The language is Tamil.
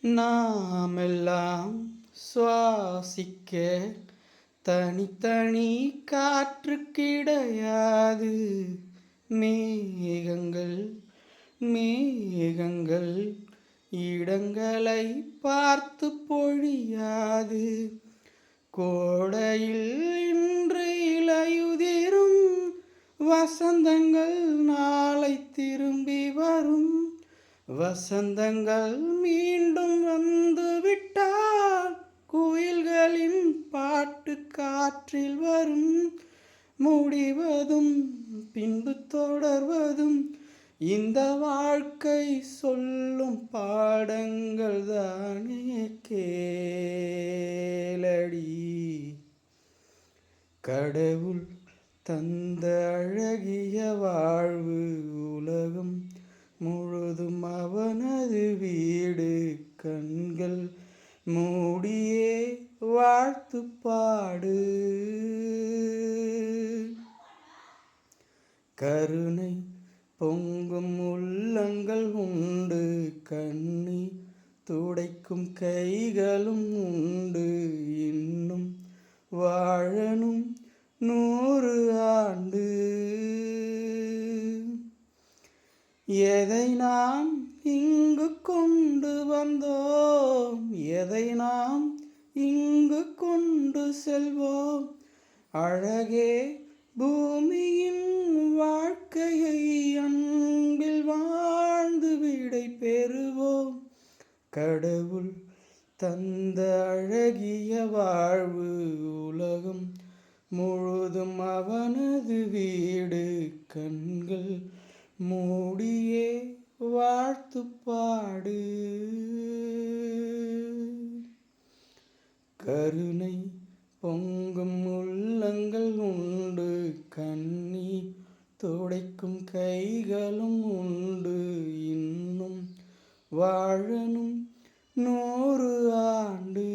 நாமெல்லாம் சுவாசிக்க தனித்தனி காற்று கிடையாது. மேகங்கள் மேகங்கள் இடங்களை பார்த்து பொழியாது. கோடையில் இன்று இலையுதிரும், வசந்தங்கள் நாளை திரும்பி வரும். வசந்தங்கள் மீண்டும் வந்து விட்டால் குயில்களின் பாட்டு காற்றில் வரும். முடிவதும் பின்பு தொடர்வதும் இந்த வாழ்க்கை சொல்லும் பாடங்கள் தானே, கேளடி. கடவுள் தந்த அழகிய வாழ்வு உலகம் முழுதும் அவனது வீடு. கண்கள் மூடியே வாழ்த்து பாடு. கருணை பொங்கும் உள்ளங்கள் உண்டு, கண்ணீர் துடைக்கும் கைகளும் உண்டு. இன்னும் வாழணும் 100 ஆண்டு. எதை நாம் இங்கு கொண்டு வந்தோம், எதை நாம் இங்கு கொண்டு செல்வோம். அழகே பூமியின் வாழ்க்கையை அன்பில் வாழ்ந்து விடை பெறுவோம். கடவுள் தந்த அழகிய வாழ்வு உலகம் முழுதும் அவனது வீடு. கண்கள் மூடியே வாழ்த்து பாடு. கருணை பொங்கும் உள்ளங்கள் உண்டு, கண்ணீர் துடைக்கும் கைகளும் உண்டு. இன்னும் வாழணும் 100 ஆண்டு.